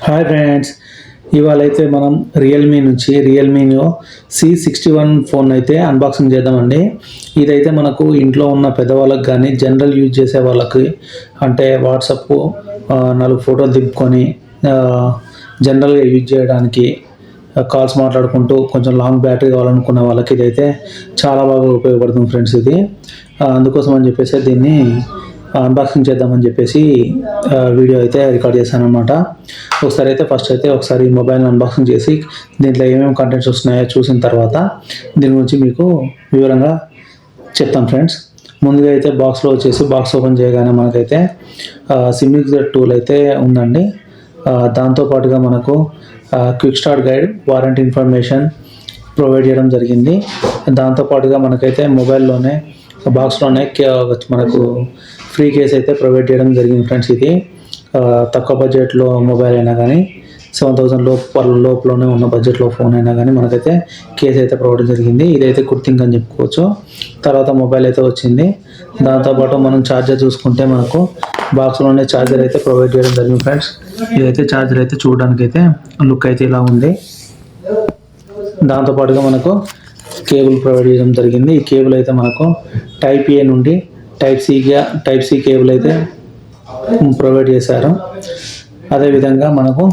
Hi friends, ఇవాళ అయితే మనం రియల్మీలో C61 ఫోన్ అయితే అన్బాక్సింగ్ చేద్దామండి. ఇదైతే మనకు ఇంట్లో ఉన్న పెద్దవాళ్ళకి కానీ జనరల్ యూజ్ చేసే వాళ్ళకి, అంటే వాట్సాప్ 4 ఫోటోలు దింపుకొని జనరల్గా యూజ్ చేయడానికి, కాల్స్ మాట్లాడుకుంటూ కొంచెం లాంగ్ బ్యాటరీ కావాలనుకున్న వాళ్ళకి ఇదైతే చాలా బాగా ఉపయోగపడుతుంది ఫ్రెండ్స్. ఇది అందుకోసం అని చెప్పేసి దీన్ని అన్బాక్సింగ్ చేద్దామని చెప్పేసి వీడియో అయితే రికార్డ్ చేశాను అనమాట. ఒకసారి మొబైల్ని అన్బాక్సింగ్ చేసి దీంట్లో ఏమేమి కంటెంట్స్ వస్తున్నాయో చూసిన తర్వాత దీని గురించి మీకు వివరంగా చెప్తాం ఫ్రెండ్స్. ముందుగా అయితే బాక్స్ ఓపెన్ చేయగానే మనకైతే సిమ్మిక్సర్ టూల్ అయితే ఉందండి. దాంతోపాటుగా మనకు quick start guide, warranty information provide చేయడం జరిగింది. దాంతోపాటుగా మనకైతే మొబైల్లోనే బాక్స్లోనే మనకు ఫ్రీ కేస్ అయితే ప్రొవైడ్ చేయడం జరిగింది ఫ్రెండ్స్. ఇది తక్కువ బడ్జెట్లో మొబైల్ అయినా కానీ 7,000 లోపలనే ఉన్న బడ్జెట్లో ఫోన్ అయినా కానీ మనకైతే కేస్ అయితే ప్రొవైడ్ జరిగింది. ఇదైతే గుడ్ థింగ్ అని చెప్పుకోవచ్చు. తర్వాత మొబైల్ అయితే వచ్చింది. దాంతోపాటు మనం ఛార్జర్ చూసుకుంటే మనకు బాక్స్లోనే ఛార్జర్ అయితే ప్రొవైడ్ చేయడం జరిగింది ఫ్రెండ్స్. ఇదైతే ఛార్జర్ అయితే చూడడానికి అయితే లుక్ అయితే ఇలా ఉంది. దాంతోపాటుగా మనకు కేబుల్ ప్రొవైడ్ చేయడం జరిగింది. ఈ కేబుల్ అయితే మనకు టైప్ ఏ నుండి టైప్ సి కేబుల్ అయితే ప్రొవైడ్ చేశారు. అదేవిధంగా మనకు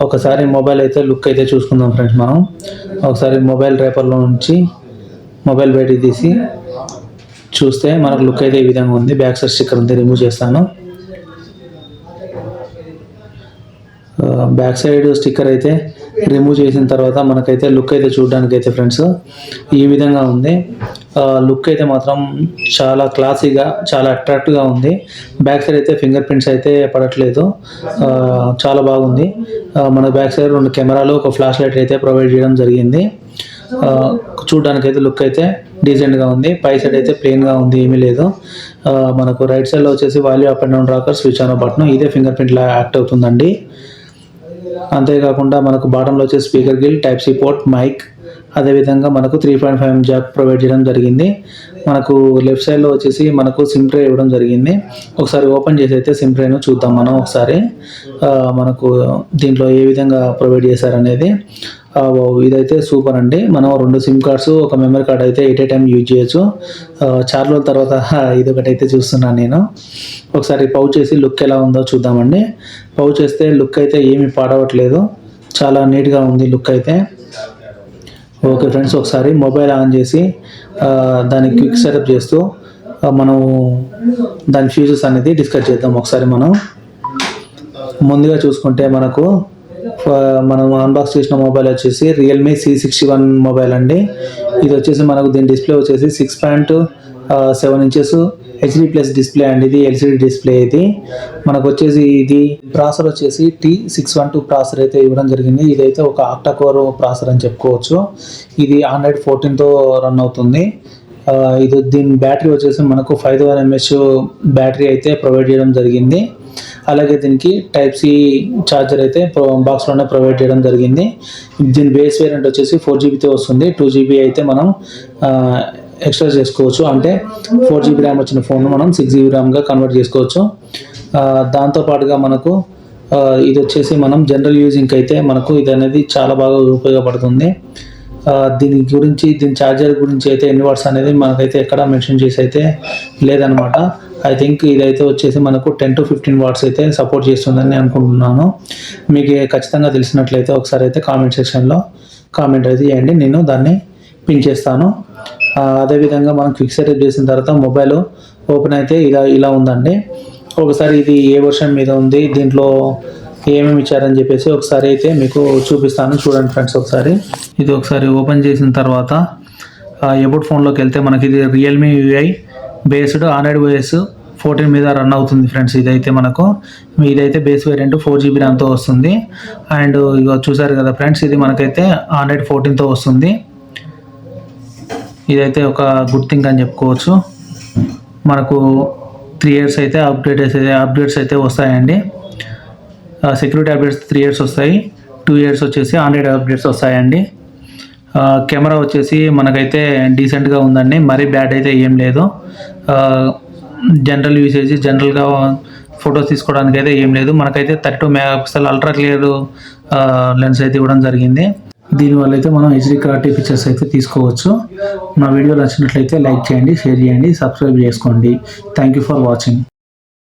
ఒకసారి మొబైల్ అయితే లుక్ అయితే చూసుకుందాం ఫ్రెండ్స్. మనం ఒకసారి మొబైల్ రేపర్లో నుంచి మొబైల్ బయటికి తీసి చూస్తే మనకు లుక్ అయితే ఈ విధంగా ఉంది. బ్యాక్ సైడ్ స్టిక్కర్ ఉంది, రిమూవ్ చేస్తాను. బ్యాక్ సైడ్ స్టిక్కర్ అయితే రిమూవ్ చేసిన తర్వాత మనకైతే లుక్ అయితే చూడడానికి అయితే ఫ్రెండ్స్ ఈ విధంగా ఉంది. లుక్ అయితే మాత్రం చాలా క్లాసీగా, చాలా అట్రాక్ట్గా ఉంది. బ్యాక్ సైడ్ అయితే ఫింగర్ ప్రింట్స్ అయితే పడట్లేదు, చాలా బాగుంది. మన బ్యాక్ సైడ్ 2 కెమెరాలు, ఒక ఫ్లాష్ లైట్ అయితే ప్రొవైడ్ చేయడం జరిగింది. చూడడానికి అయితే లుక్ అయితే డీసెంట్గా ఉంది. పై సైడ్ అయితే ప్లెయిన్గా ఉంది, ఏమీ లేదు. మనకు రైట్ సైడ్లో వచ్చేసి volume up and down rocker, switch on button, ఇదే ఫింగర్ ప్రింట్లా యాక్ట్ అవుతుందండి. అంతేకాకుండా మనకు బాటంలో వచ్చే speaker grill, type C port, mic, అదేవిధంగా మనకు 3.5mm జాక్ ప్రొవైడ్ చేయడం జరిగింది. మనకు లెఫ్ట్ సైడ్లో వచ్చేసి మనకు సిమ్ ట్రే ఇవ్వడం జరిగింది. ఒకసారి ఓపెన్ చేసి అయితే సిమ్ ట్రేను చూద్దాం మనం ఒకసారి. మనకు దీంట్లో ఏ విధంగా ప్రొవైడ్ చేశారనేది. ఇదైతే సూపర్ అండి. మనం 2 సిమ్ కార్డ్స్, ఒక మెమరీ కార్డ్ అయితే ఎట్ ఏ టైం యూజ్ చేయొచ్చు. చాలా రోజుల తర్వాత ఇదొకటి అయితే చూస్తున్నాను నేను. ఒకసారి పౌచ్ చేసి లుక్ ఎలా ఉందో చూద్దామండి. పౌచ్ చేస్తే లుక్ అయితే ఏమీ పాడవట్లేదు, చాలా నీట్గా ఉంది లుక్ అయితే. ఓకే ఫ్రెండ్స్, ఒకసారి మొబైల్ ఆన్ చేసి దాన్ని క్విక్ సెటప్ చేస్తూ మనం దాని ఫీచర్స్ అనేది డిస్కస్ చేద్దాం ఒకసారి. మనం ముందుగా చూసుకుంటే మనం అన్బాక్స్ చేసిన మొబైల్ వచ్చేసి రియల్మీ C61 మొబైల్ అండి. ఇది వచ్చేసి మనకు దీని డిస్ప్లే వచ్చేసి 6.7 ఇంచెస్ HD+ డిస్ప్లే అండి. ఇది LCD డిస్ప్లే. ఇది మనకు వచ్చేసి ఇది ప్రాసెసర్ వచ్చేసి T612 ప్రాసెసర్ అయితే ఇవ్వడం జరిగింది. ఇదైతే ఒక ఆక్టా కోర్ ప్రాసెసర్ అని చెప్పుకోవచ్చు. ఇది Android 14తో రన్ అవుతుంది. దీని బ్యాటరీ వచ్చేసి మనకు 5000 mAh బ్యాటరీ అయితే ప్రొవైడ్ చేయడం జరిగింది. అలాగే దీనికి టైప్ సి ఛార్జర్ అయితే బాక్స్లోనే ప్రొవైడ్ చేయడం జరిగింది. దీని బేస్ వేరియంట్ వచ్చేసి 4GBతో వస్తుంది. 2GB అయితే మనం ఎక్స్ట్రా చేసుకోవచ్చు. అంటే 4GB ర్యామ్ వచ్చిన ఫోన్ మనం 6GB ర్యామ్గా కన్వర్ట్ చేసుకోవచ్చు. దాంతోపాటుగా మనకు ఇది వచ్చేసి మనం జనరల్ యూజింగ్కి అయితే మనకు ఇది అనేది చాలా బాగా ఉపయోగపడుతుంది. దీని ఛార్జర్ గురించి అయితే ఎన్ని వాట్స్ అనేది మనకైతే ఎక్కడ మెన్షన్ చేసి అయితే లేదనమాట. ఐ థింక్ ఇదైతే వచ్చేసి మనకు 10 to 15 వాట్స్ అయితే సపోర్ట్ చేస్తుందని అనుకుంటున్నాను. మీకు ఖచ్చితంగా తెలిసినట్లయితే ఒకసారి అయితే కామెంట్ సెక్షన్లో కామెంట్ అయితే చేయండి, నేను దాన్ని పిన్ చేస్తాను. అదేవిధంగా మనం క్విక్ సెటప్ చేసిన తర్వాత మొబైల్ ఓపెన్ అయితే ఇలా ఉందండి. ఒకసారి ఇది ఏ వర్షన్ మీద ఉంది, దీంట్లో ఏమేమి ఇచ్చారని చెప్పేసి ఒకసారి అయితే మీకు చూపిస్తాను, చూడండి ఫ్రెండ్స్. ఇది ఒకసారి ఓపెన్ చేసిన తర్వాత ఎబౌట్ ఫోన్లోకి వెళ్తే మనకి ఇది Realme UI based Android OS 14 మీద రన్ అవుతుంది ఫ్రెండ్స్. ఇదైతే బేస్ వేరియంట్ 4GB ర్యామ్తో వస్తుంది. అండ్ ఇక చూసారు కదా ఫ్రెండ్స్, ఇది మనకైతే Android 14తో వస్తుంది. ఇదైతే ఒక గుడ్ థింగ్ అని చెప్పుకోవచ్చు. మనకు 3 years అయితే అప్డేట్స్ అయితే వస్తాయండి. సెక్యూరిటీ అప్డేట్స్ 3 years వస్తాయి, 2 years వచ్చేసి Android అప్డేట్స్ వస్తాయండి. కెమెరా వచ్చేసి మనకైతే డీసెంట్గా ఉందండి, మరీ బ్యాడ్ అయితే ఏం లేదు. జనరల్ యూసేజ్, జనరల్గా ఫొటోస్ తీసుకోవడానికి అయితే ఏం లేదు. మనకైతే 32 మెగాపిక్సెల్ అల్ట్రా క్లియర్ లెన్స్ అయితే ఇవ్వడం జరిగింది. దీనివల్ల అయితే మనం హెచ్డి క్లారిటీ పిక్చర్స్ అయితే తీసుకోవచ్చు. నా వీడియో నచ్చినట్లయితే లైక్ చేయండి, షేర్ చేయండి, సబ్స్క్రైబ్ చేసుకోండి. Thank you for watching.